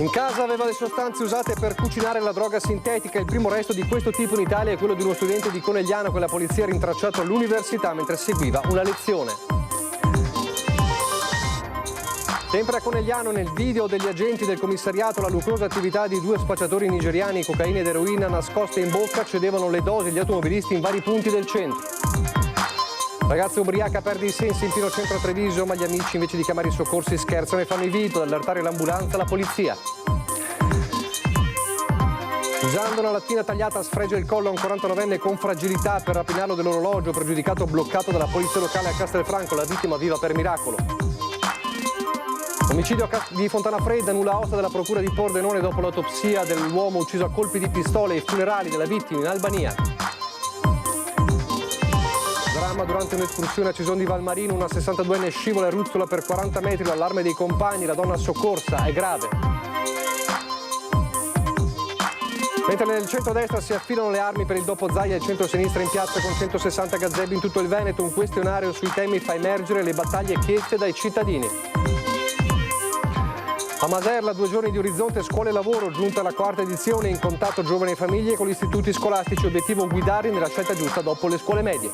In casa aveva le sostanze usate per cucinare la droga sintetica. Il primo arresto di questo tipo in Italia è quello di uno studente di Conegliano che la polizia ha rintracciato all'università mentre seguiva una lezione. Sempre a Conegliano, nel video degli agenti del commissariato, la lucrosa attività di due spacciatori nigeriani, cocaina ed eroina nascoste in bocca, cedevano le dosi agli automobilisti in vari punti del centro. Ragazza ubriaca perde i sensi in pieno centro a Treviso, ma gli amici invece di chiamare i soccorsi scherzano e fanno i vito ad allertare l'ambulanza e la polizia. Usando una lattina tagliata sfregia il collo a un 49enne con fragilità per rapinarlo dell'orologio, pregiudicato bloccato dalla polizia locale a Castelfranco, la vittima viva per miracolo. Omicidio di Fontanafredda, nulla osta della procura di Pordenone dopo l'autopsia dell'uomo ucciso a colpi di pistole e i funerali della vittima in Albania. Dramma durante un'escursione a Cison di Valmarino, una 62enne scivola e ruzzola per 40 metri, l'allarme dei compagni, la donna soccorsa è grave. Mentre nel centro-destra si affilano le armi per il dopo Zaia, il centro-sinistra in piazza con 160 gazebi in tutto il Veneto, un questionario sui temi fa emergere le battaglie chieste dai cittadini. A Maserla, 2 giorni di Orizzonte Scuola e Lavoro, giunta la 4ª edizione, in contatto giovani e famiglie con gli istituti scolastici, obiettivo guidarli nella scelta giusta dopo le scuole medie.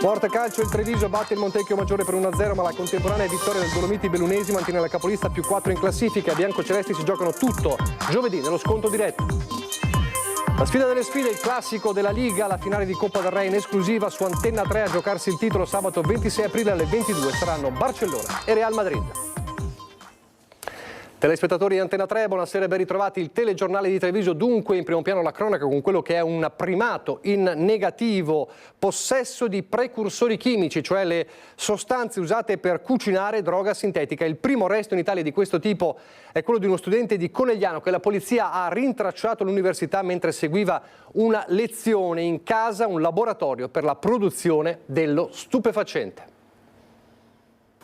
Sport calcio, il Treviso batte il Montecchio Maggiore per 1-0, ma la contemporanea vittoria del Dolomiti Bellunesi mantiene la capolista più 4 in classifica. Biancocelesti si giocano tutto giovedì nello sconto diretto. La sfida delle sfide, il classico della Liga, la finale di Coppa del Re in esclusiva su Antenna 3. A giocarsi il titolo sabato 26 aprile alle 22 saranno Barcellona e Real Madrid. Telespettatori di Antenna 3, buonasera e ben ritrovati. Il telegiornale di Treviso, dunque in primo piano la cronaca con quello che è un primato in negativo, possesso di precursori chimici, cioè le sostanze usate per cucinare droga sintetica. Il primo arresto in Italia di questo tipo è quello di uno studente di Conegliano che la polizia ha rintracciato all'università mentre seguiva una lezione. In casa un laboratorio per la produzione dello stupefacente.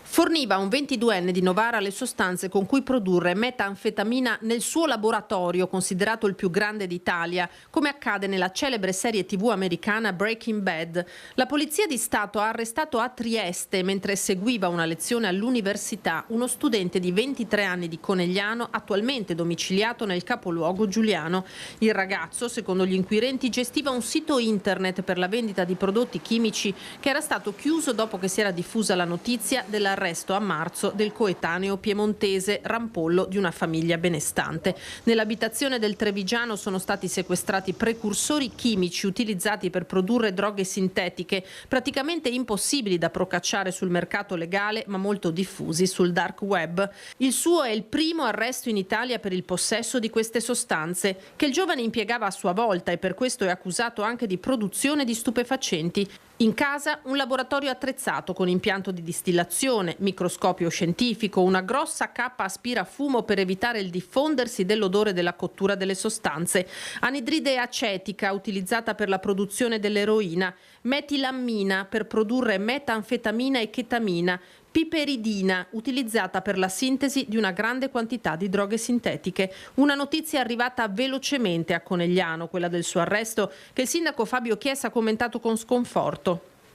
Forniva un 22enne di Novara le sostanze con cui produrre metanfetamina nel suo laboratorio, considerato il più grande d'Italia, come accade nella celebre serie TV americana Breaking Bad. La Polizia di Stato ha arrestato a Trieste, mentre seguiva una lezione all'università, uno studente di 23 anni di Conegliano, attualmente domiciliato nel capoluogo giuliano. Il ragazzo, secondo gli inquirenti, gestiva un sito internet per la vendita di prodotti chimici che era stato chiuso dopo che si era diffusa la notizia dell'arresto a marzo del coetaneo piemontese Rampollo di una famiglia benestante. Nell'abitazione del trevigiano sono stati sequestrati precursori chimici utilizzati per produrre droghe sintetiche, praticamente impossibili da procacciare sul mercato legale ma molto diffusi sul dark web. Il suo è il primo arresto in Italia per il possesso di queste sostanze, che il giovane impiegava a sua volta e per questo è accusato anche di produzione di stupefacenti. In casa un laboratorio attrezzato con impianto di distillazione, microscopio scientifico, una grossa cappa aspirafumo per evitare il diffondersi dell'odore della cottura delle sostanze, anidride acetica utilizzata per la produzione dell'eroina, metilammina per produrre metanfetamina e chetamina, piperidina utilizzata per la sintesi di una grande quantità di droghe sintetiche. Una notizia arrivata velocemente a Conegliano, quella del suo arresto, che il sindaco Fabio Chiesa ha commentato con sconforto.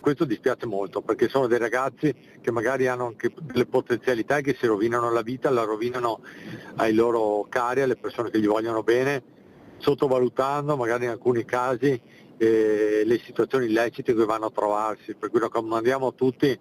Questo dispiace molto perché sono dei ragazzi che magari hanno anche delle potenzialità e che si rovinano la vita, la rovinano ai loro cari, alle persone che gli vogliono bene, sottovalutando magari in alcuni casi le situazioni illecite che vanno a trovarsi. Per cui raccomandiamo a tutti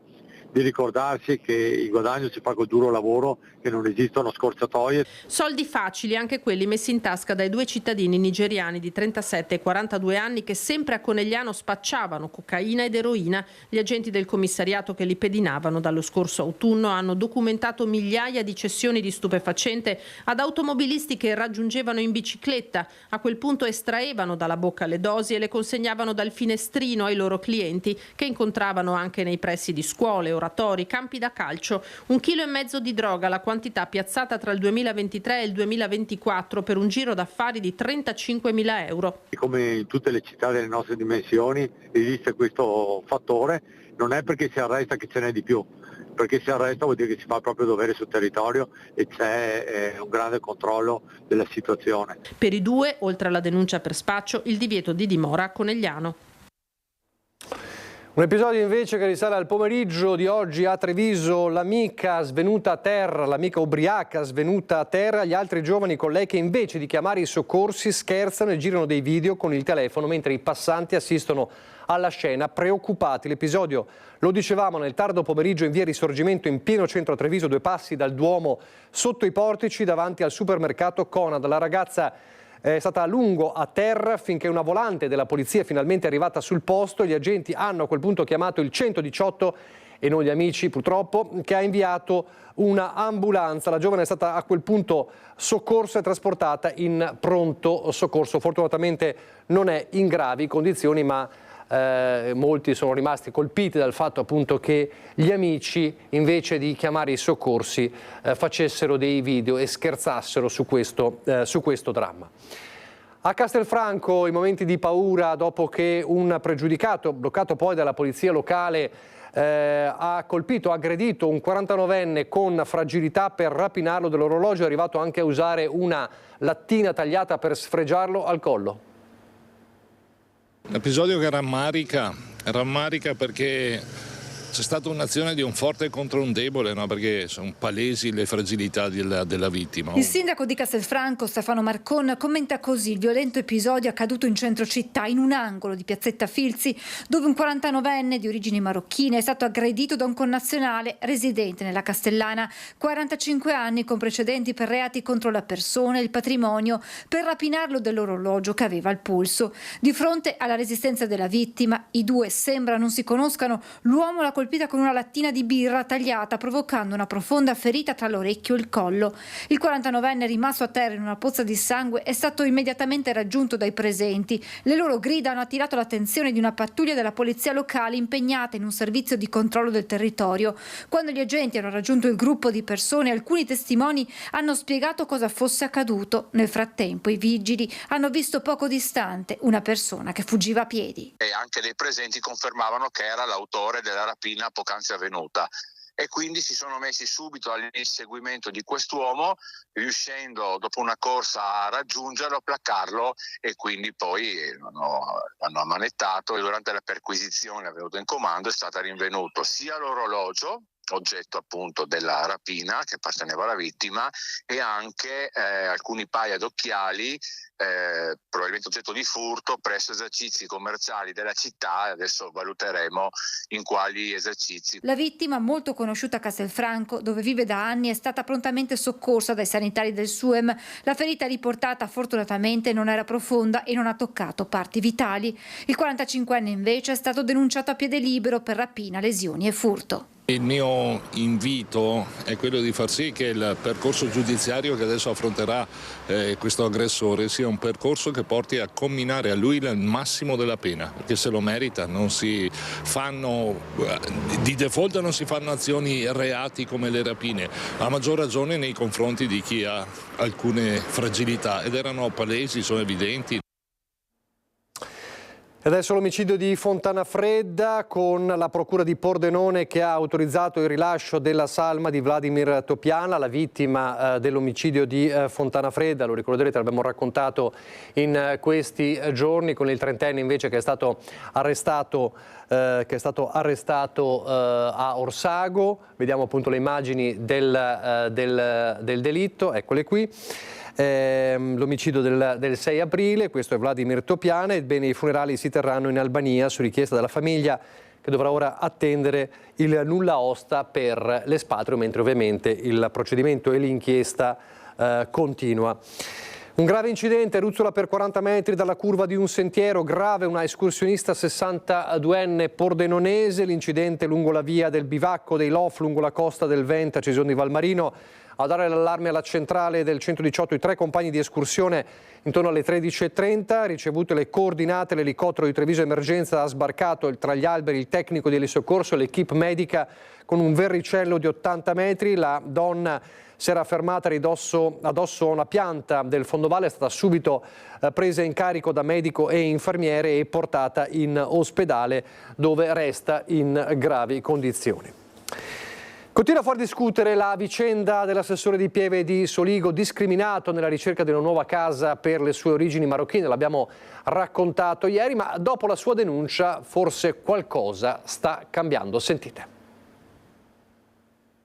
di ricordarsi che il guadagno si fa col duro lavoro, che non esistono scorciatoie. Soldi facili, anche quelli messi in tasca dai 2 cittadini nigeriani di 37 e 42 anni che sempre a Conegliano spacciavano cocaina ed eroina. Gli agenti del commissariato che li pedinavano dallo scorso autunno hanno documentato migliaia di cessioni di stupefacente ad automobilisti che raggiungevano in bicicletta. A quel punto estraevano dalla bocca le dosi e le consegnavano dal finestrino ai loro clienti, che incontravano anche nei pressi di scuole, oratori, campi da calcio. 1,5 chili di droga, la quantità piazzata tra il 2023 e il 2024 per un giro d'affari di 35.000 euro. Come in tutte le città delle nostre dimensioni esiste questo fattore, non è perché si arresta che ce n'è di più, perché si arresta vuol dire che si fa il proprio dovere sul territorio e c'è un grande controllo della situazione. Per i due, oltre alla denuncia per spaccio, il divieto di dimora a Conegliano. Un episodio invece che risale al pomeriggio di oggi a Treviso, l'amica svenuta a terra, l'amica ubriaca svenuta a terra, gli altri giovani con lei che invece di chiamare i soccorsi scherzano e girano dei video con il telefono mentre i passanti assistono alla scena preoccupati. L'episodio, lo dicevamo, nel tardo pomeriggio in via Risorgimento in pieno centro a Treviso, 2 passi dal Duomo, sotto i portici davanti al supermercato Conad. La ragazza è stata a lungo a terra finché una volante della polizia è finalmente arrivata sul posto. Gli agenti hanno a quel punto chiamato il 118 e non gli amici, purtroppo, che ha inviato una ambulanza. La giovane è stata a quel punto soccorsa e trasportata in pronto soccorso. Fortunatamente non è in gravi condizioni, ma molti sono rimasti colpiti dal fatto appunto che gli amici, invece di chiamare i soccorsi, facessero dei video e scherzassero su questo dramma. A Castelfranco i momenti di paura dopo che un pregiudicato, bloccato poi dalla polizia locale, ha aggredito un 49enne con fragilità per rapinarlo dell'orologio. È arrivato anche a usare una lattina tagliata per sfregiarlo al collo. Un episodio che rammarica perché c'è stata un'azione di un forte contro un debole, no? Perché sono palesi le fragilità della vittima. Il sindaco di Castelfranco, Stefano Marcon, commenta così il violento episodio accaduto in centro città, in un angolo di piazzetta Filzi, dove un 49enne di origini marocchine è stato aggredito da un connazionale residente nella Castellana, 45 anni con precedenti per reati contro la persona e il patrimonio, per rapinarlo dell'orologio che aveva al polso. Di fronte alla resistenza della vittima, i due sembra non si conoscano. L'uomo l'ha colpita con una lattina di birra tagliata, provocando una profonda ferita tra l'orecchio e il collo. Il 49enne, rimasto a terra in una pozza di sangue, è stato immediatamente raggiunto dai presenti. Le loro grida hanno attirato l'attenzione di una pattuglia della polizia locale impegnata in un servizio di controllo del territorio. Quando gli agenti hanno raggiunto il gruppo di persone, alcuni testimoni hanno spiegato cosa fosse accaduto. Nel frattempo i vigili hanno visto poco distante una persona che fuggiva a piedi. E anche dei presenti confermavano che era l'autore della rapina poc'anzi avvenuta, e quindi si sono messi subito all'inseguimento di quest'uomo, riuscendo dopo una corsa a raggiungerlo, a placcarlo, e quindi poi l'hanno ammanettato, e durante la perquisizione avvenuta in comando è stata rinvenuto sia l'orologio, oggetto appunto della rapina che apparteneva alla vittima, e anche alcuni paia d'occhiali, probabilmente oggetto di furto presso esercizi commerciali della città. Adesso valuteremo in quali esercizi. La vittima, molto conosciuta a Castelfranco, dove vive da anni, è stata prontamente soccorsa dai sanitari del SUEM. La ferita riportata fortunatamente non era profonda e non ha toccato parti vitali. Il 45enne invece è stato denunciato a piede libero per rapina, lesioni e furto. Il mio invito è quello di far sì che il percorso giudiziario che adesso affronterà questo aggressore sia un percorso che porti a comminare a lui il massimo della pena, perché se lo merita. Non si fanno, di default non si fanno azioni reati come le rapine, a maggior ragione nei confronti di chi ha alcune fragilità, ed erano palesi, sono evidenti. E adesso l'omicidio di Fontanafredda, con la procura di Pordenone che ha autorizzato il rilascio della salma di Vladimir Topiana, la vittima dell'omicidio di Fontanafredda. Lo ricorderete, l'abbiamo raccontato in questi giorni, con il 30enne invece che è stato arrestato a Orsago. Vediamo appunto le immagini del delitto, eccole qui. L'omicidio del 6 aprile, questo è Vladimir Topiana. Ebbene, i funerali si terranno in Albania su richiesta della famiglia, che dovrà ora attendere il nulla osta per l'espatrio, mentre ovviamente il procedimento e l'inchiesta continua. Un grave incidente, Ruzzola per 40 metri dalla curva di un sentiero, grave una escursionista 62enne pordenonese. L'incidente lungo la via del bivacco dei Lof, lungo la costa del Venta, Cesone di Valmarino. A dare l'allarme alla centrale del 118 i 3 compagni di escursione intorno alle 13:30, ricevute le coordinate, l'elicottero di Treviso Emergenza ha sbarcato tra gli alberi il tecnico di elisoccorso e l'equipe medica con un verricello di 80 metri. La donna si era fermata addosso a una pianta del fondovalle, è stata subito presa in carico da medico e infermiere e portata in ospedale, dove resta in gravi condizioni. Continua a far discutere la vicenda dell'assessore di Pieve di Soligo discriminato nella ricerca di una nuova casa per le sue origini marocchine. L'abbiamo raccontato ieri, ma dopo la sua denuncia forse qualcosa sta cambiando. Sentite.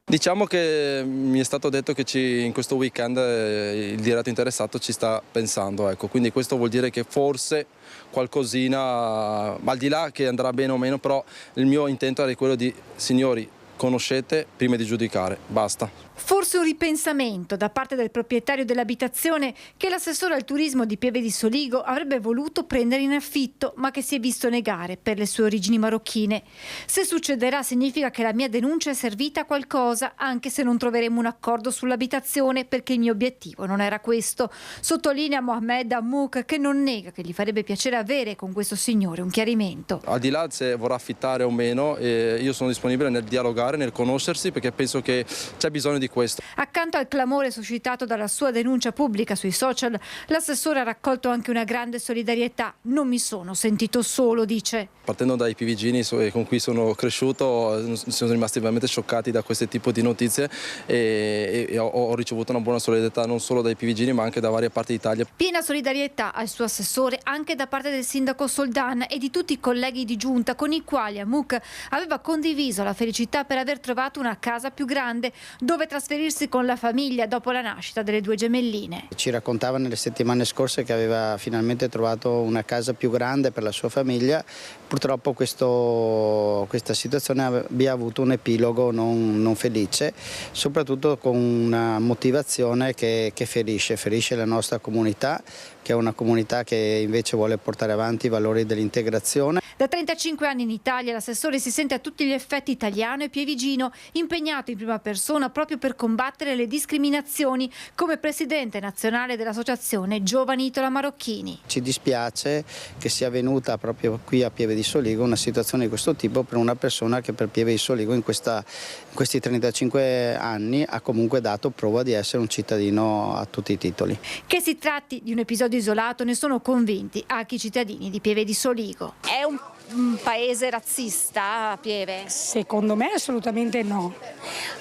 Diciamo che mi è stato detto che in questo weekend il diretto interessato ci sta pensando, ecco. Quindi questo vuol dire che forse qualcosina, al di là che andrà bene o meno, però il mio intento era quello di, signori, conoscete prima di giudicare, basta. Forse un ripensamento da parte del proprietario dell'abitazione che l'assessore al turismo di Pieve di Soligo avrebbe voluto prendere in affitto, ma che si è visto negare per le sue origini marocchine. Se succederà significa che la mia denuncia è servita a qualcosa, anche se non troveremo un accordo sull'abitazione, perché il mio obiettivo non era questo. Sottolinea Mohamed Amouk, che non nega che gli farebbe piacere avere con questo signore un chiarimento. Al di là se vorrà affittare o meno, io sono disponibile nel dialogare, nel conoscersi, perché penso che c'è bisogno di questo. Accanto al clamore suscitato dalla sua denuncia pubblica sui social, l'assessore ha raccolto anche una grande solidarietà. Non mi sono sentito solo, dice. Partendo dai pivigini con cui sono cresciuto, sono rimasti veramente scioccati da questo tipo di notizie e ho ricevuto una buona solidarietà non solo dai pivigini ma anche da varie parti d'Italia. Piena solidarietà al suo assessore anche da parte del sindaco Soldan e di tutti i colleghi di giunta con i quali Amouk aveva condiviso la felicità per aver trovato una casa più grande dove trasferirsi con la famiglia dopo la nascita delle due gemelline. Ci raccontava nelle settimane scorse che aveva finalmente trovato una casa più grande per la sua famiglia. Purtroppo questa situazione abbia avuto un epilogo non felice, soprattutto con una motivazione che ferisce la nostra comunità, che è una comunità che invece vuole portare avanti i valori dell'integrazione. Da 35 anni in Italia l'assessore si sente a tutti gli effetti italiano e pievigino, impegnato in prima persona proprio per combattere le discriminazioni come presidente nazionale dell'associazione Giovani Itola Marocchini. Ci dispiace che sia avvenuta proprio qui a Pieve di Soligo una situazione di questo tipo per una persona che per Pieve di Soligo in questi 35 anni ha comunque dato prova di essere un cittadino a tutti i titoli. Che si tratti di un episodio isolato ne sono convinti anche i cittadini di Pieve di Soligo. È un paese razzista a Pieve? Secondo me assolutamente no.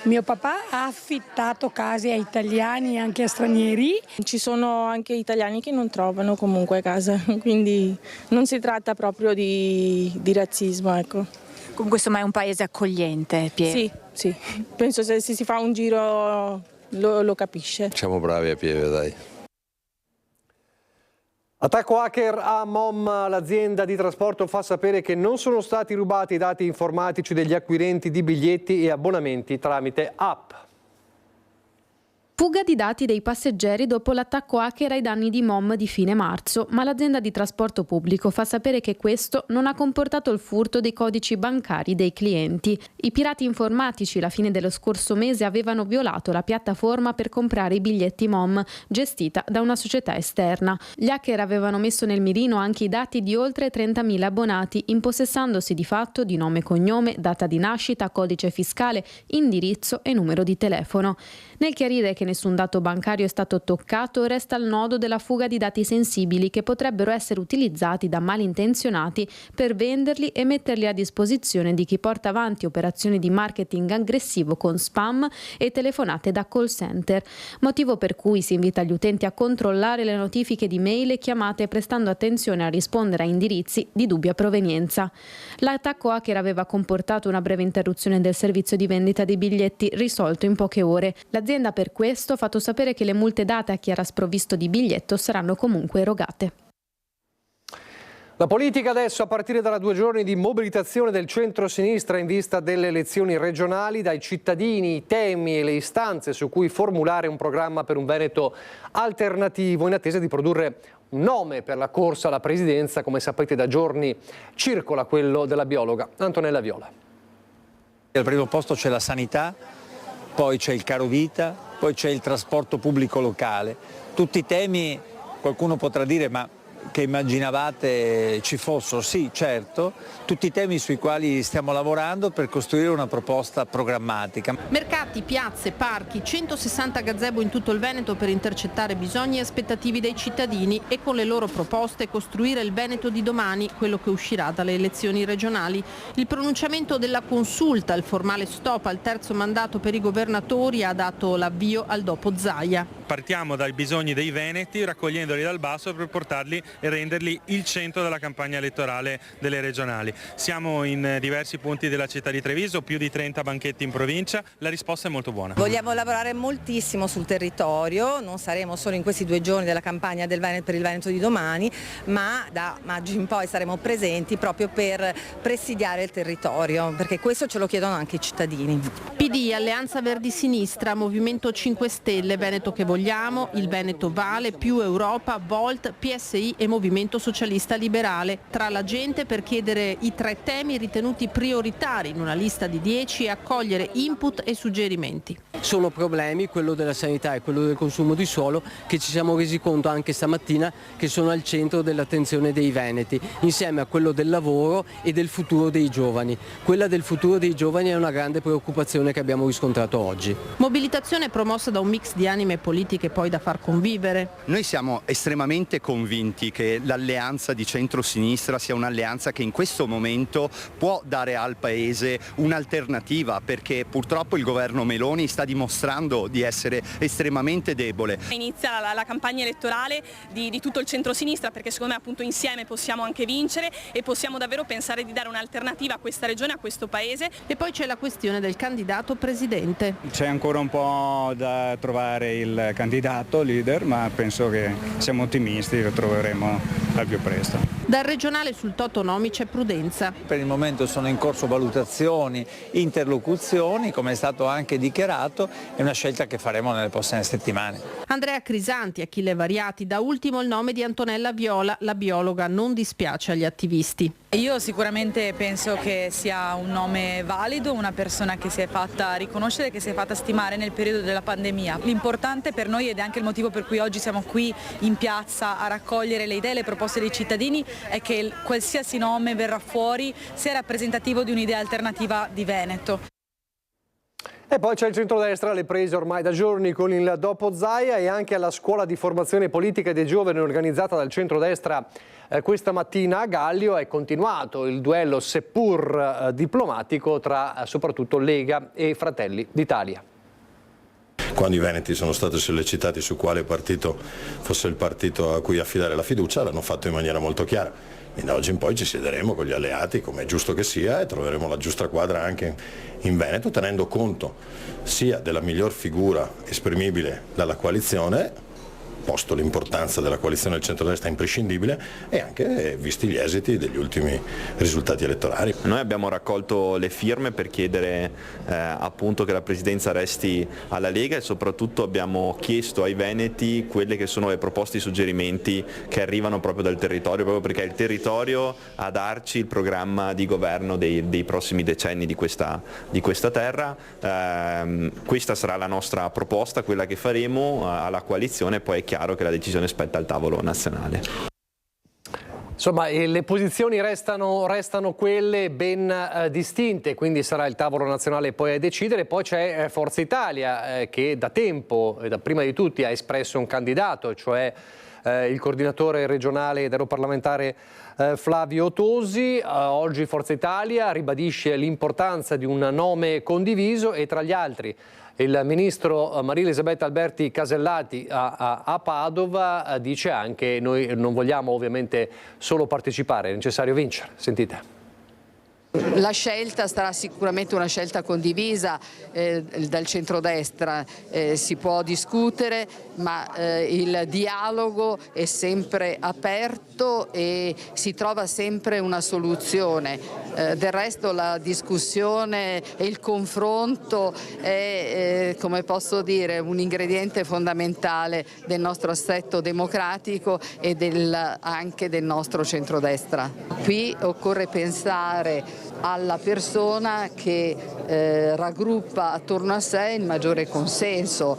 Mio papà ha affittato case a italiani e anche a stranieri. Ci sono anche italiani che non trovano comunque casa, quindi non si tratta proprio di razzismo, ecco. Comunque insomma è un paese accogliente, Pieve? Sì. Penso se si fa un giro lo capisce. Siamo bravi a Pieve, dai. Attacco hacker a MOM, l'azienda di trasporto fa sapere che non sono stati rubati i dati informatici degli acquirenti di biglietti e abbonamenti tramite app. Fuga di dati dei passeggeri dopo l'attacco hacker ai danni di MOM di fine marzo, ma l'azienda di trasporto pubblico fa sapere che questo non ha comportato il furto dei codici bancari dei clienti. I pirati informatici alla fine dello scorso mese avevano violato la piattaforma per comprare i biglietti MOM, gestita da una società esterna. Gli hacker avevano messo nel mirino anche i dati di oltre 30.000 abbonati, impossessandosi di fatto di nome e cognome, data di nascita, codice fiscale, indirizzo e numero di telefono. Nel chiarire che nessun dato bancario è stato toccato, resta il nodo della fuga di dati sensibili che potrebbero essere utilizzati da malintenzionati per venderli e metterli a disposizione di chi porta avanti operazioni di marketing aggressivo con spam e telefonate da call center, motivo per cui si invita gli utenti a controllare le notifiche di mail e chiamate prestando attenzione a rispondere a indirizzi di dubbia provenienza. L'attacco hacker aveva comportato una breve interruzione del servizio di vendita dei biglietti risolto in poche ore. L'azienda per questo ha fatto sapere che le multe date a chi era sprovvisto di biglietto saranno comunque erogate. La politica adesso, a partire da 2 giorni di mobilitazione del centro-sinistra in vista delle elezioni regionali, dai cittadini i temi e le istanze su cui formulare un programma per un Veneto alternativo in attesa di produrre un nome per la corsa alla presidenza. Come sapete da giorni circola quello della biologa Antonella Viola. Al primo posto c'è la sanità, poi c'è il caro vita, poi c'è il trasporto pubblico locale. Tutti temi, qualcuno potrà dire, ma che immaginavate ci fossero, sì, certo, tutti i temi sui quali stiamo lavorando per costruire una proposta programmatica. Mercati, piazze, parchi, 160 gazebo in tutto il Veneto per intercettare bisogni e aspettative dei cittadini e con le loro proposte costruire il Veneto di domani, quello che uscirà dalle elezioni regionali. Il pronunciamento della consulta, il formale stop al terzo mandato per i governatori ha dato l'avvio al dopo Zaia. Partiamo dai bisogni dei veneti, raccogliendoli dal basso per portarli e renderli il centro della campagna elettorale delle regionali. Siamo in diversi punti della città di Treviso, più di 30 banchetti in provincia, la risposta è molto buona. Vogliamo lavorare moltissimo sul territorio, non saremo solo in questi 2 giorni della campagna del Veneto per il Veneto di domani, ma da maggio in poi saremo presenti proprio per presidiare il territorio, perché questo ce lo chiedono anche i cittadini. PD, Alleanza Verdi Sinistra, Movimento 5 Stelle, Veneto che vogliamo, il Veneto vale, più Europa, Volt, PSI e Movimento Socialista Liberale. Tra la gente per chiedere i 3 temi ritenuti prioritari in una lista di 10 e accogliere input e suggerimenti. Sono problemi, quello della sanità e quello del consumo di suolo, che ci siamo resi conto anche stamattina che sono al centro dell'attenzione dei veneti, insieme a quello del lavoro e del futuro dei giovani. Quella del futuro dei giovani è una grande preoccupazione che abbiamo riscontrato oggi. Mobilitazione promossa da un mix di anime politiche poi da far convivere. Noi siamo estremamente convinti che l'alleanza di centro-sinistra sia un'alleanza che in questo momento può dare al Paese un'alternativa, perché purtroppo il governo Meloni sta dimostrando di essere estremamente debole. Inizia la campagna elettorale di tutto il centro-sinistra, perché secondo me appunto insieme possiamo anche vincere e possiamo davvero pensare di dare un'alternativa a questa regione, a questo Paese. E poi c'è la questione del candidato presidente. C'è ancora un po' da trovare il candidato leader, ma penso che siamo ottimisti, lo troveremo al più presto. Dal regionale sul Totonomi c'è prudenza. Per il momento sono in corso valutazioni, interlocuzioni, come è stato anche dichiarato, è una scelta che faremo nelle prossime settimane. Andrea Crisanti, Achille Variati, da ultimo il nome di Antonella Viola, la biologa non dispiace agli attivisti. Io sicuramente penso che sia un nome valido, una persona che si è fatta riconoscere, che si è fatta stimare nel periodo della pandemia. L'importante per noi, ed è anche il motivo per cui oggi siamo qui in piazza a raccogliere le idee e le proposte dei cittadini, è che qualsiasi nome verrà fuori sia rappresentativo di un'idea alternativa di Veneto. E poi c'è il centrodestra alle prese ormai da giorni con il dopo Zaia, e anche alla scuola di formazione politica dei giovani organizzata dal centrodestra questa mattina a Gallio è continuato il duello seppur diplomatico tra soprattutto Lega e Fratelli d'Italia. Quando i veneti sono stati sollecitati su quale partito fosse il partito a cui affidare la fiducia, l'hanno fatto in maniera molto chiara. E da oggi in poi ci siederemo con gli alleati, come è giusto che sia, e troveremo la giusta quadra anche in Veneto, tenendo conto sia della miglior figura esprimibile dalla coalizione, posto l'importanza della coalizione del centrodestra imprescindibile, e anche visti gli esiti degli ultimi risultati elettorali. Noi abbiamo raccolto le firme per chiedere appunto che la presidenza resti alla Lega, e soprattutto abbiamo chiesto ai veneti quelle che sono le proposte e i suggerimenti che arrivano proprio dal territorio, proprio perché è il territorio a darci il programma di governo dei prossimi decenni di questa terra. Questa sarà la nostra proposta, quella che faremo alla coalizione, poi è chiaro che la decisione spetta al tavolo nazionale. Insomma, le posizioni restano quelle ben distinte, quindi sarà il tavolo nazionale poi a decidere. Poi c'è Forza Italia che da tempo, da prima di tutti, ha espresso un candidato, cioè il coordinatore regionale ed europarlamentare Flavio Tosi. Oggi Forza Italia ribadisce l'importanza di un nome condiviso, e tra gli altri il ministro Maria Elisabetta Alberti Casellati a Padova dice anche: noi non vogliamo ovviamente solo partecipare, è necessario vincere. Sentite. La scelta sarà sicuramente una scelta condivisa dal centrodestra, si può discutere, ma il dialogo è sempre aperto e si trova sempre una soluzione. Del resto la discussione e il confronto è, come posso dire, un ingrediente fondamentale del nostro assetto democratico e anche del nostro centrodestra. Qui occorre pensare alla persona che raggruppa attorno a sé il maggiore consenso,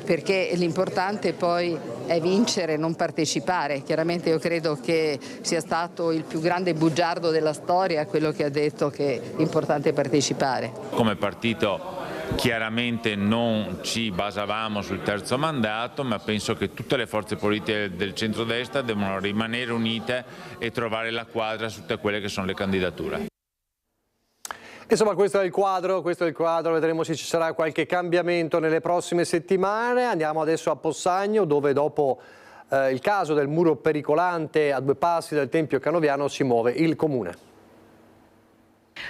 perché l'importante poi è vincere, non partecipare. Chiaramente io credo che sia stato il più grande bugiardo della storia quello che ha detto che è importante partecipare. Come partito chiaramente non ci basavamo sul terzo mandato, ma penso che tutte le forze politiche del centrodestra devono rimanere unite e trovare la quadra su tutte quelle che sono le candidature. Insomma, questo è il quadro, vedremo se ci sarà qualche cambiamento nelle prossime settimane. Andiamo adesso a Possagno, dove dopo il caso del muro pericolante a 2 passi dal Tempio Canoviano si muove il Comune.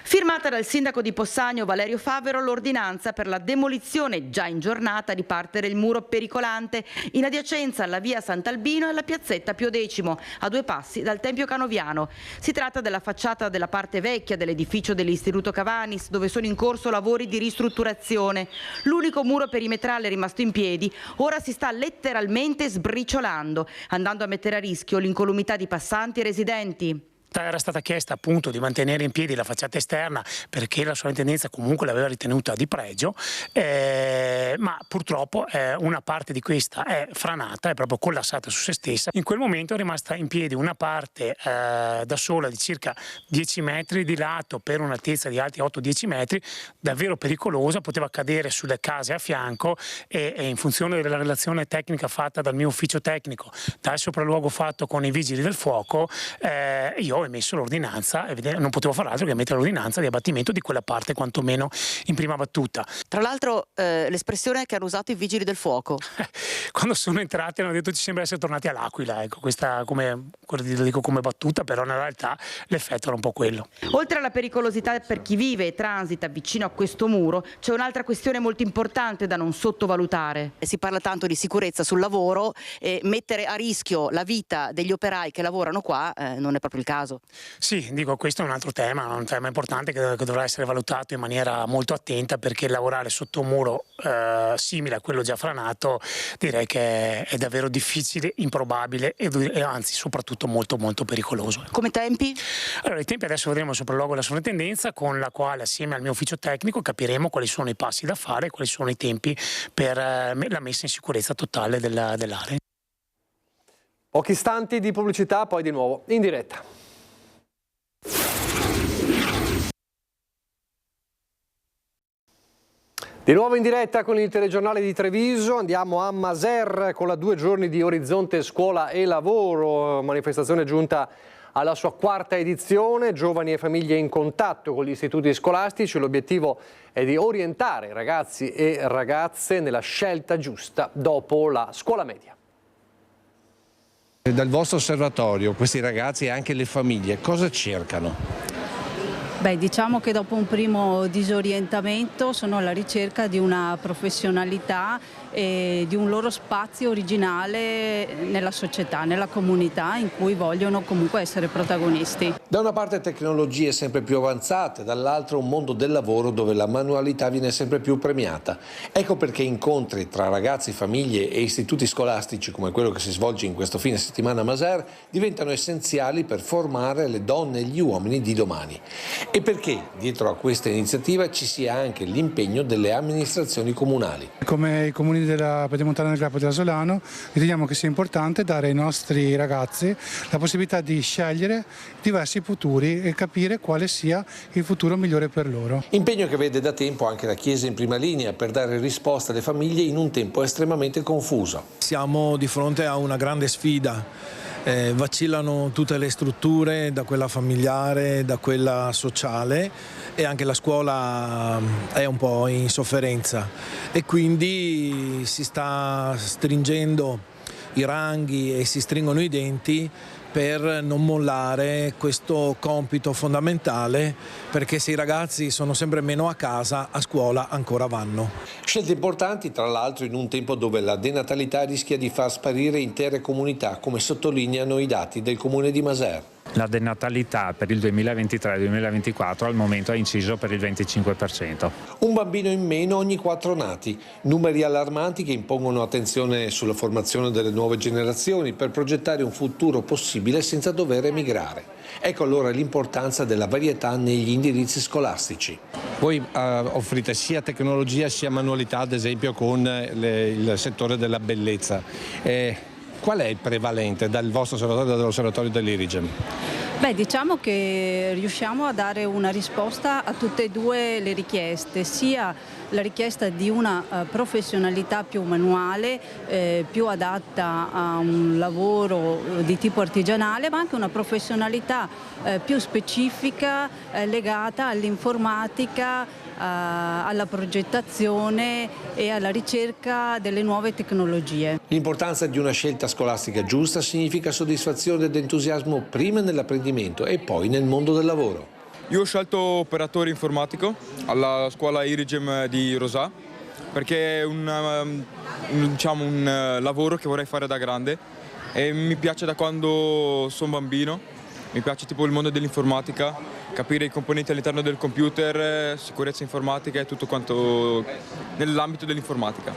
Firmata dal sindaco di Possagno Valerio Favero l'ordinanza per la demolizione già in giornata di parte del muro pericolante in adiacenza alla via Sant'Albino e alla piazzetta Pio X, a 2 passi dal Tempio Canoviano. Si tratta della facciata della parte vecchia dell'edificio dell'Istituto Cavanis, dove sono in corso lavori di ristrutturazione. L'unico muro perimetrale rimasto in piedi ora si sta letteralmente sbriciolando, andando a mettere a rischio l'incolumità di passanti e residenti. Era stata chiesta appunto di mantenere in piedi la facciata esterna perché la sovrintendenza comunque l'aveva ritenuta di pregio, ma purtroppo una parte di questa è franata, è proprio collassata su se stessa. In quel momento è rimasta in piedi una parte da sola di circa 10 metri di lato per un'altezza di altri 8-10 metri, davvero pericolosa, poteva cadere sulle case a fianco e in funzione della relazione tecnica fatta dal mio ufficio tecnico, dal sopralluogo fatto con i vigili del fuoco, io ho emesso l'ordinanza, non potevo far altro che emettere l'ordinanza di abbattimento di quella parte quantomeno in prima battuta. Tra l'altro l'espressione che hanno usato i vigili del fuoco. Quando sono entrati hanno detto ci sembra essere tornati all'Aquila, ecco, questa lo dico come battuta, però in realtà l'effetto era un po' quello. Oltre alla pericolosità per chi vive e transita vicino a questo muro, c'è un'altra questione molto importante da non sottovalutare. Si parla tanto di sicurezza sul lavoro e mettere a rischio la vita degli operai che lavorano qua non è proprio il caso. Sì, dico, questo è un altro tema, un tema importante che dovrà essere valutato in maniera molto attenta, perché lavorare sotto un muro simile a quello già franato direi che è davvero difficile, improbabile e anzi soprattutto molto molto pericoloso. Come tempi? Allora, i tempi adesso vedremo il sopralluogo della sovrintendenza, con la quale assieme al mio ufficio tecnico capiremo quali sono i passi da fare e quali sono i tempi per la messa in sicurezza totale dell'area. Pochi istanti di pubblicità, poi di nuovo in diretta. Di nuovo in diretta con il telegiornale di Treviso, andiamo a Maser con la 2 giorni di Orizzonte Scuola e Lavoro, manifestazione giunta alla sua 4ª edizione, giovani e famiglie in contatto con gli istituti scolastici. L'obiettivo è di orientare ragazzi e ragazze nella scelta giusta dopo la scuola media. Dal vostro osservatorio questi ragazzi e anche le famiglie cosa cercano? Beh, diciamo che dopo un primo disorientamento sono alla ricerca di una professionalità e di un loro spazio originale nella società, nella comunità in cui vogliono comunque essere protagonisti. Da una parte tecnologie sempre più avanzate, dall'altra un mondo del lavoro dove la manualità viene sempre più premiata. Ecco perché incontri tra ragazzi, famiglie e istituti scolastici come quello che si svolge in questo fine settimana a Maser diventano essenziali per formare le donne e gli uomini di domani. E perché dietro a questa iniziativa ci sia anche l'impegno delle amministrazioni comunali. Come i comuni della Pedemontana del Grappa della Solano riteniamo che sia importante dare ai nostri ragazzi la possibilità di scegliere diversi futuri e capire quale sia il futuro migliore per loro. Impegno che vede da tempo anche la Chiesa in prima linea per dare risposta alle famiglie in un tempo estremamente confuso. Siamo di fronte a una grande sfida. Vacillano tutte le strutture, da quella familiare, da quella sociale, e anche la scuola è un po' in sofferenza e quindi si sta stringendo i ranghi e si stringono i denti per non mollare questo compito fondamentale, perché se i ragazzi sono sempre meno a casa, a scuola ancora vanno. Scelte importanti, tra l'altro, in un tempo dove la denatalità rischia di far sparire intere comunità, come sottolineano i dati del comune di Maser. La denatalità per il 2023-2024 al momento ha inciso per il 25%. Un bambino in meno ogni 4 nati, numeri allarmanti che impongono attenzione sulla formazione delle nuove generazioni per progettare un futuro possibile senza dover emigrare. Ecco allora l'importanza della varietà negli indirizzi scolastici. Voi offrite sia tecnologia sia manualità, ad esempio con il settore della bellezza. Qual è il prevalente dal vostro osservatorio e dall'osservatorio dell'Irigem? Beh, diciamo che riusciamo a dare una risposta a tutte e due le richieste, sia la richiesta di una professionalità più manuale, più adatta a un lavoro di tipo artigianale, ma anche una professionalità più specifica legata all'informatica, alla progettazione e alla ricerca delle nuove tecnologie. L'importanza di una scelta scolastica giusta significa soddisfazione ed entusiasmo prima nell'apprendimento e poi nel mondo del lavoro. Io ho scelto operatore informatico alla scuola Irigem di Rosà perché è un lavoro che vorrei fare da grande e mi piace da quando sono bambino. Mi piace tipo il mondo dell'informatica, capire i componenti all'interno del computer, sicurezza informatica e tutto quanto nell'ambito dell'informatica.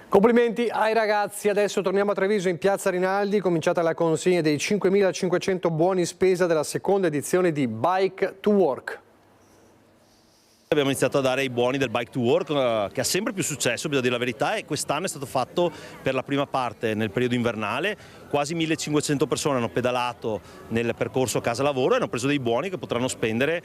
Complimenti ai ragazzi, adesso torniamo a Treviso in piazza Rinaldi, cominciata la consegna dei 5.500 buoni spesa della seconda edizione di Bike to Work. Abbiamo iniziato a dare i buoni del Bike to Work che ha sempre più successo, bisogna dire la verità, e quest'anno è stato fatto per la prima parte nel periodo invernale. Quasi 1.500 persone hanno pedalato nel percorso casa lavoro e hanno preso dei buoni che potranno spendere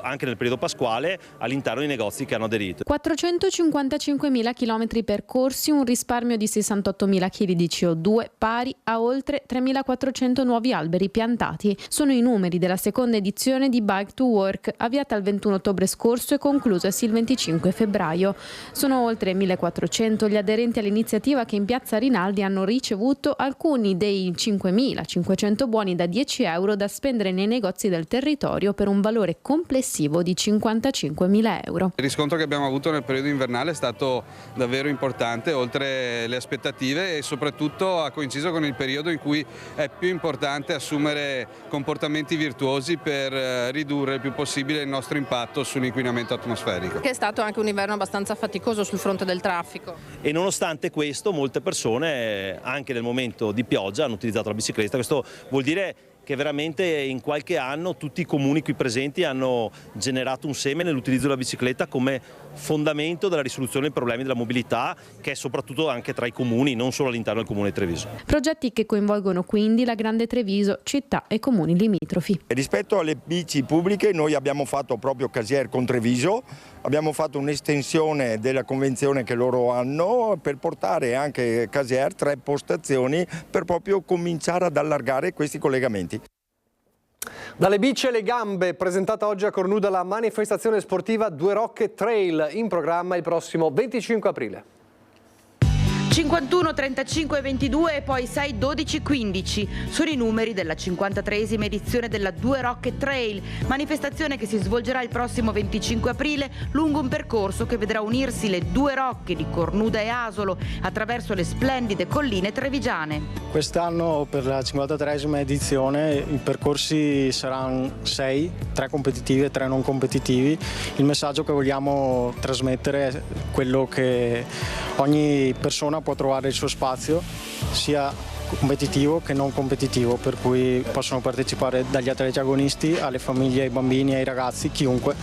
anche nel periodo pasquale all'interno dei negozi che hanno aderito. 455.000 chilometri percorsi, un risparmio di 68.000 kg di CO2 pari a oltre 3.400 nuovi alberi piantati. Sono i numeri della seconda edizione di Bike to Work, avviata il 21 ottobre scorso e conclusasi il 25 febbraio. Sono oltre 1.400 gli aderenti all'iniziativa che in piazza Rinaldi hanno ricevuto alcuni dei 5.500 buoni da 10 euro da spendere nei negozi del territorio per un valore complessivo di 55.000 euro. Il riscontro che abbiamo avuto nel periodo invernale è stato davvero importante, oltre le aspettative, e soprattutto ha coinciso con il periodo in cui è più importante assumere comportamenti virtuosi per ridurre il più possibile il nostro impatto sull'inquinamento atmosferico. Che è stato anche un inverno abbastanza faticoso sul fronte del traffico. E nonostante questo molte persone anche nel momento di pioggia hanno utilizzato la bicicletta. Questo vuol dire che veramente in qualche anno tutti i comuni qui presenti hanno generato un seme nell'utilizzo della bicicletta come fondamento della risoluzione dei problemi della mobilità, che è soprattutto anche tra i comuni, non solo all'interno del comune di Treviso. Progetti che coinvolgono quindi la Grande Treviso, città e comuni limitrofi. Rispetto alle bici pubbliche noi abbiamo fatto proprio Casier con Treviso, abbiamo fatto un'estensione della convenzione che loro hanno per portare anche Casier 3 postazioni per proprio cominciare ad allargare questi collegamenti. Dalle bici alle gambe, presentata oggi a Cornuda la manifestazione sportiva Due Rocche Trail, in programma il prossimo 25 aprile. 51, 35, 22 e poi 6, 12, 15 sono i numeri della 53esima edizione della Due Rocche Trail, manifestazione che si svolgerà il prossimo 25 aprile lungo un percorso che vedrà unirsi le due rocche di Cornuda e Asolo attraverso le splendide colline trevigiane. Quest'anno per la 53esima edizione i percorsi saranno 6, 3 competitivi e 3 non competitivi. Il messaggio che vogliamo trasmettere è quello che ogni persona può trovare il suo spazio, sia competitivo che non competitivo, per cui possono partecipare dagli atleti agonisti alle famiglie, ai bambini, ai ragazzi, chiunque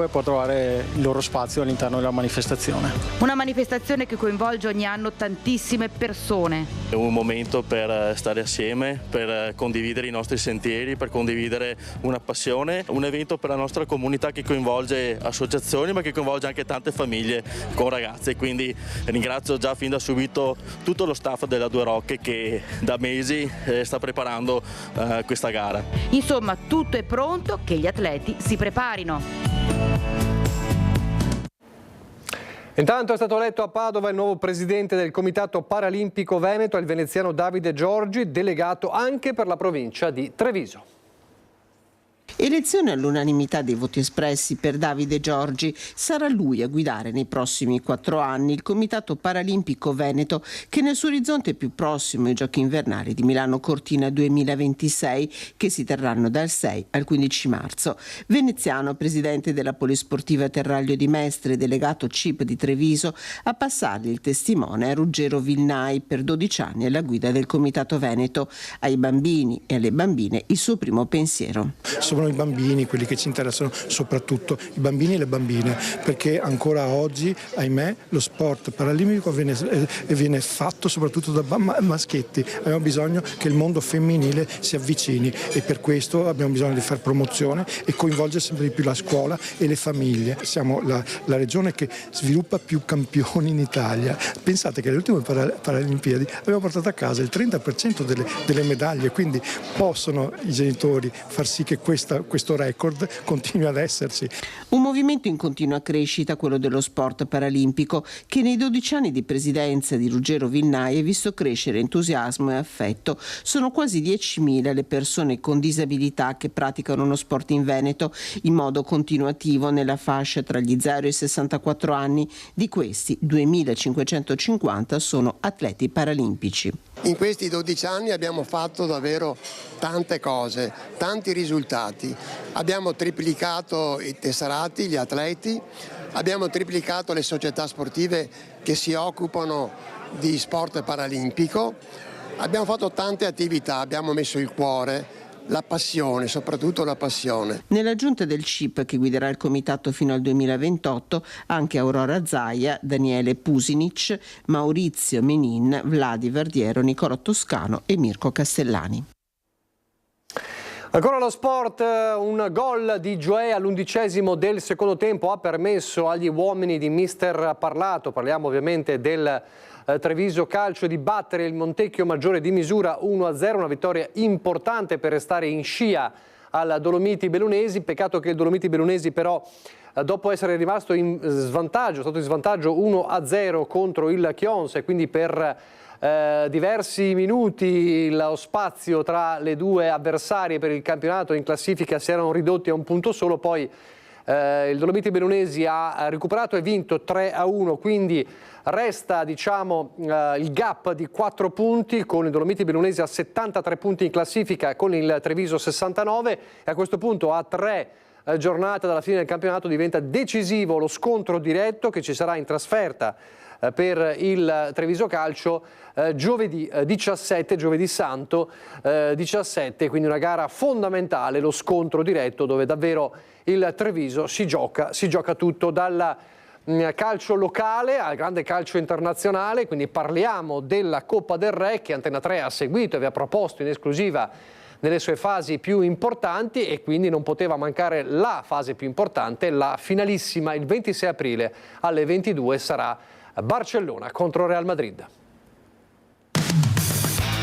può trovare il loro spazio all'interno della manifestazione. Una manifestazione che coinvolge ogni anno tantissime persone. È un momento per stare assieme, per condividere i nostri sentieri, per condividere una passione, un evento per la nostra comunità che coinvolge associazioni ma che coinvolge anche tante famiglie con ragazze, quindi ringrazio già fin da subito tutto lo staff della Due Rocche che da mesi sta preparando questa gara. Insomma, tutto è pronto, che gli atleti si preparino. Intanto è stato eletto a Padova il nuovo presidente del Comitato Paralimpico Veneto, il veneziano Davide Giorgi, delegato anche per la provincia di Treviso. Elezione all'unanimità dei voti espressi per Davide Giorgi. Sarà lui a guidare nei prossimi 4 anni il Comitato Paralimpico Veneto, che nel suo orizzonte più prossimo i Giochi invernali di Milano Cortina 2026, che si terranno dal 6 al 15 marzo. Veneziano, presidente della Polisportiva Terraglio di Mestre, delegato CIP di Treviso, a passargli il testimone a Ruggero Vilnai, per 12 anni alla guida del Comitato Veneto. Ai bambini e alle bambine il suo primo pensiero. Sono i bambini quelli che ci interessano, soprattutto i bambini e le bambine, perché ancora oggi, ahimè, lo sport paralimpico viene fatto soprattutto da maschietti. Abbiamo bisogno che il mondo femminile si avvicini e per questo abbiamo bisogno di fare promozione e coinvolgere sempre di più la scuola e le famiglie. Siamo la regione che sviluppa più campioni in Italia. Pensate che alle ultime Paralimpiadi abbiamo portato a casa il 30% delle medaglie, quindi possono i genitori far sì che questo record continui ad esserci. Un movimento in continua crescita, quello dello sport paralimpico, che nei 12 anni di presidenza di Ruggero Vilnai ha visto crescere entusiasmo e affetto. Sono quasi 10.000 le persone con disabilità che praticano uno sport in Veneto in modo continuativo nella fascia tra gli 0 e i 64 anni. Di questi 2.550 sono atleti paralimpici. In questi 12 anni abbiamo fatto davvero tante cose, tanti risultati. Abbiamo triplicato i tesserati, gli atleti, abbiamo triplicato le società sportive che si occupano di sport paralimpico, abbiamo fatto tante attività, abbiamo messo il cuore, la passione, soprattutto la passione. Nella giunta del CIP, che guiderà il comitato fino al 2028, anche Aurora Zaia, Daniele Pusinic, Maurizio Menin, Vladi Verdiero, Nicolò Toscano e Mirko Castellani. Ancora lo sport, un gol di Gioè all'11° del secondo tempo ha permesso agli uomini di mister Parlato, parliamo ovviamente del Treviso Calcio, di battere il Montecchio Maggiore di misura 1-0, una vittoria importante per restare in scia al Dolomiti Bellunesi. Peccato che il Dolomiti Bellunesi però, dopo essere rimasto in svantaggio, è stato in svantaggio 1-0 contro il Chionse, e quindi per diversi minuti lo spazio tra le due avversarie per il campionato in classifica si erano ridotti a un punto solo. Poi il Dolomiti Bellunesi ha recuperato e vinto 3-1, quindi resta il gap di 4 punti, con il Dolomiti Bellunesi a 73 punti in classifica, con il Treviso 69, e a questo punto a 3 giornate dalla fine del campionato diventa decisivo lo scontro diretto che ci sarà in trasferta per il Treviso Calcio giovedì 17, giovedì santo 17, quindi una gara fondamentale, lo scontro diretto dove davvero il Treviso si gioca tutto, dal calcio locale al grande calcio internazionale. Quindi parliamo della Coppa del Re, che Antena 3 ha seguito e vi ha proposto in esclusiva nelle sue fasi più importanti, e quindi non poteva mancare la fase più importante, la finalissima. Il 26 aprile alle 22 sarà Barcellona contro Real Madrid.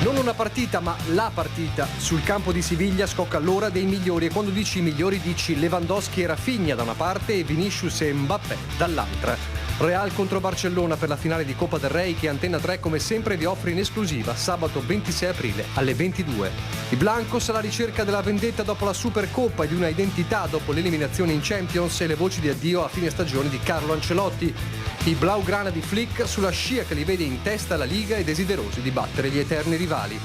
Non una partita, ma la partita. Sul campo di Siviglia scocca l'ora dei migliori, e quando dici migliori dici Lewandowski e Rafinha da una parte e Vinicius e Mbappé dall'altra. Real contro Barcellona per la finale di Coppa del Rey, che Antena 3 come sempre vi offre in esclusiva sabato 26 aprile alle 22. I Blancos alla ricerca della vendetta dopo la Supercoppa e di una identità dopo l'eliminazione in Champions e le voci di addio a fine stagione di Carlo Ancelotti. I Blaugrana di Flick sulla scia che li vede in testa alla Liga e desiderosi di battere gli eterni rivali.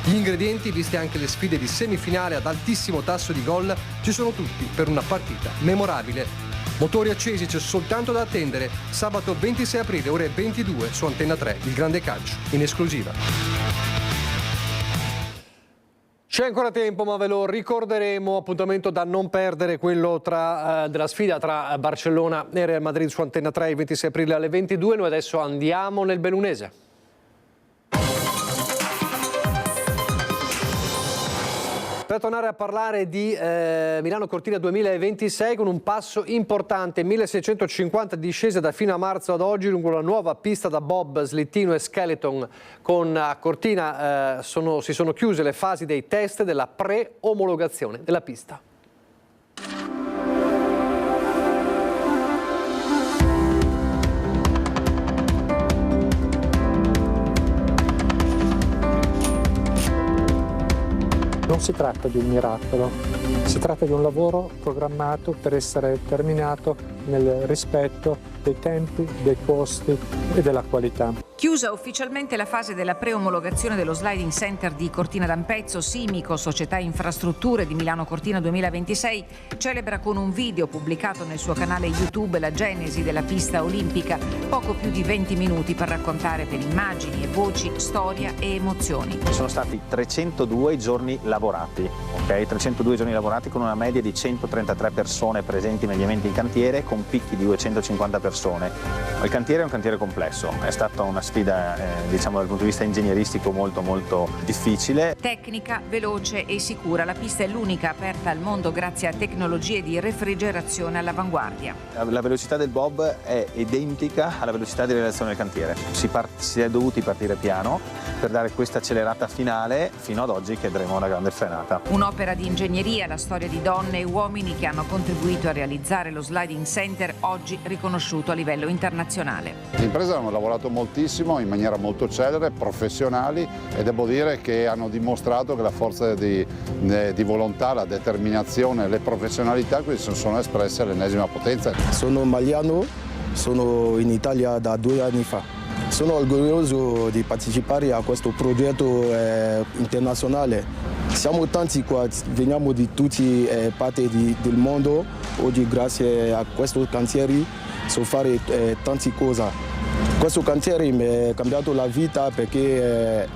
Gli ingredienti, viste anche le sfide di semifinale ad altissimo tasso di gol, ci sono tutti per una partita memorabile. Motori accesi, c'è soltanto da attendere. Sabato 26 aprile, ore 22, su Antena 3, il grande calcio, in esclusiva. C'è ancora tempo, ma ve lo ricorderemo. Appuntamento da non perdere, quello della sfida tra Barcellona e Real Madrid su Antena 3, il 26 aprile alle 22. Noi adesso andiamo nel Bellunese. Per tornare a parlare di Milano Cortina 2026, con un passo importante, 1650 discese da fine a marzo ad oggi lungo la nuova pista da bob, slittino e skeleton. Con Cortina si sono chiuse le fasi dei test della pre-omologazione della pista. Non si tratta di un miracolo, si tratta di un lavoro programmato per essere terminato nel rispetto dei tempi, dei costi e della qualità. Chiusa ufficialmente la fase della preomologazione dello Sliding Center di Cortina d'Ampezzo, Simico, Società Infrastrutture di Milano Cortina 2026, celebra con un video pubblicato nel suo canale YouTube la genesi della pista olimpica, poco più di 20 minuti per raccontare per immagini e voci, storia e emozioni. Sono stati 302 giorni lavorati, ok? 302 giorni lavorati con una media di 133 persone presenti mediamente in cantiere, con picchi di 250 persone. Il cantiere è un cantiere complesso, è stata una sfida diciamo dal punto di vista ingegneristico molto difficile. Tecnica, veloce e sicura, la pista è l'unica aperta al mondo grazie a tecnologie di refrigerazione all'avanguardia. La velocità del bob è identica alla velocità di realizzazione del cantiere. Si è dovuti partire piano per dare questa accelerata finale fino ad oggi che vedremo una grande frenata. Un'opera di ingegneria, la storia di donne e uomini che hanno contribuito a realizzare lo Sliding Center, oggi riconosciuto a livello internazionale. Le imprese hanno lavorato moltissimo, in maniera molto celere, professionali, e devo dire che hanno dimostrato che la forza di volontà, la determinazione e le professionalità qui sono espresse all'ennesima potenza. Sono maliano, sono in Italia da 2 anni fa. Sono orgoglioso di partecipare a questo progetto internazionale. Siamo tanti qua, veniamo di tutte parti del mondo. Oggi grazie a questo cantiere so fare tante cose. Questo cantiere mi ha cambiato la vita perché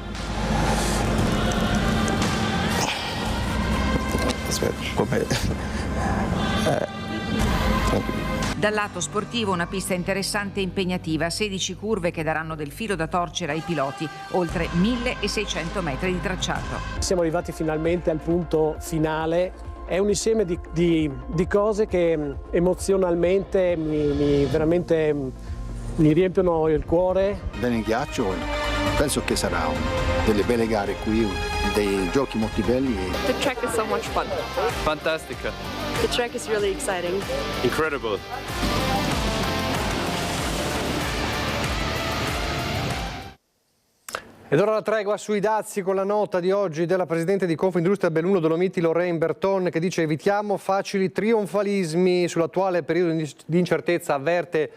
Dal lato sportivo una pista interessante e impegnativa, 16 curve che daranno del filo da torcere ai piloti, oltre 1600 metri di tracciato. Siamo arrivati finalmente al punto finale. È un insieme di cose che emozionalmente veramente mi riempiono il cuore. Bene in ghiaccio, penso che sarà delle belle gare qui, dei giochi molto belli. The track is so much fun. Fantastica. The track is really exciting. Incredible. Ed ora la tregua sui dazi con la nota di oggi della Presidente di Confindustria Belluno Dolomiti Lorraine Berton, che dice: evitiamo facili trionfalismi sull'attuale periodo di incertezza, avverte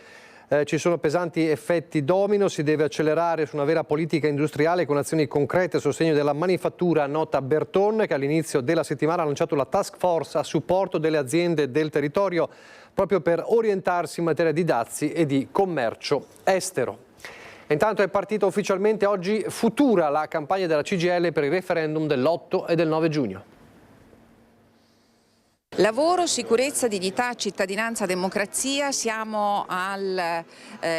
ci sono pesanti effetti domino, si deve accelerare su una vera politica industriale con azioni concrete a sostegno della manifattura, nota Berton, che all'inizio della settimana ha lanciato la task force a supporto delle aziende del territorio proprio per orientarsi in materia di dazi e di commercio estero. Intanto è partita ufficialmente oggi Futura, la campagna della CGIL per il referendum dell'8 e del 9 giugno. Lavoro, sicurezza, dignità, cittadinanza, democrazia. Siamo al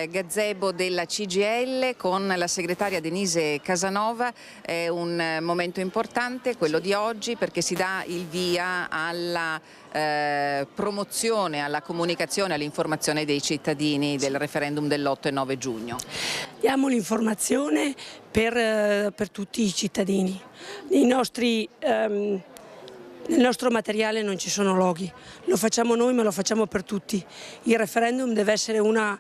gazebo della CGIL con la segretaria Denise Casanova. È un momento importante quello di oggi perché si dà il via alla promozione, alla comunicazione, all'informazione dei cittadini del referendum dell'8 e 9 giugno. Diamo l'informazione per tutti i cittadini. Nel nostro materiale non ci sono loghi, lo facciamo noi ma lo facciamo per tutti. Il referendum deve essere una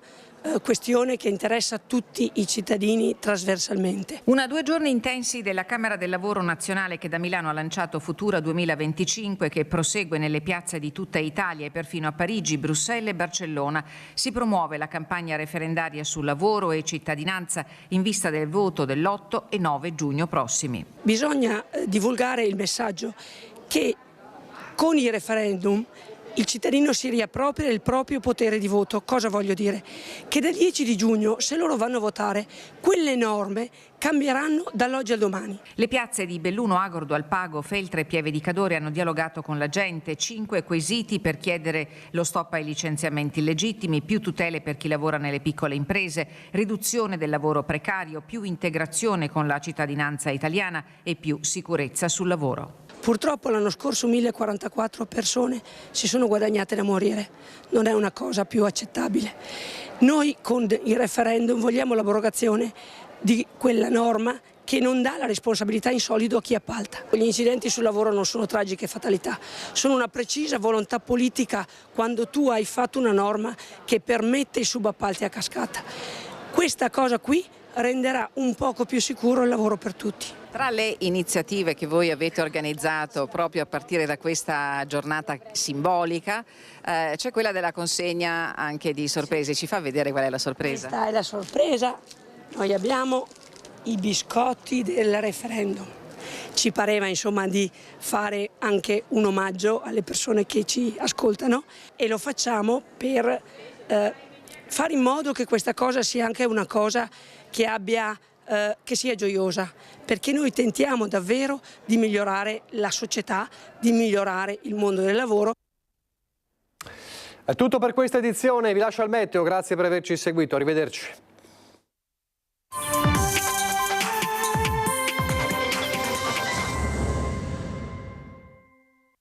questione che interessa tutti i cittadini trasversalmente. 2 giorni intensi della Camera del Lavoro Nazionale che da Milano ha lanciato Futura 2025, che prosegue nelle piazze di tutta Italia e perfino a Parigi, Bruxelles e Barcellona. Si promuove la campagna referendaria sul lavoro e cittadinanza in vista del voto dell'8 e 9 giugno prossimi. Bisogna divulgare il messaggio che con il referendum il cittadino si riappropria il proprio potere di voto. Cosa voglio dire? Che dal 10 di giugno, se loro vanno a votare, quelle norme cambieranno dall'oggi al domani. Le piazze di Belluno, Agordo, Alpago, Feltre e Pieve di Cadore hanno dialogato con la gente. 5 quesiti per chiedere lo stop ai licenziamenti illegittimi, più tutele per chi lavora nelle piccole imprese, riduzione del lavoro precario, più integrazione con la cittadinanza italiana e più sicurezza sul lavoro. Purtroppo l'anno scorso 1044 persone si sono guadagnate da morire, non è una cosa più accettabile. Noi con il referendum vogliamo l'abrogazione di quella norma che non dà la responsabilità in solido a chi appalta. Gli incidenti sul lavoro non sono tragiche fatalità, sono una precisa volontà politica quando tu hai fatto una norma che permette i subappalti a cascata. Questa cosa qui renderà un poco più sicuro il lavoro per tutti. Tra le iniziative che voi avete organizzato proprio a partire da questa giornata simbolica c'è quella della consegna anche di sorprese. Ci fa vedere qual è la sorpresa? Questa è la sorpresa. Noi abbiamo i biscotti del referendum. Ci pareva insomma di fare anche un omaggio alle persone che ci ascoltano e lo facciamo per fare in modo che questa cosa sia anche una cosa che sia gioiosa, perché noi tentiamo davvero di migliorare la società, di migliorare il mondo del lavoro. È tutto per questa edizione, vi lascio al meteo, grazie per averci seguito, arrivederci.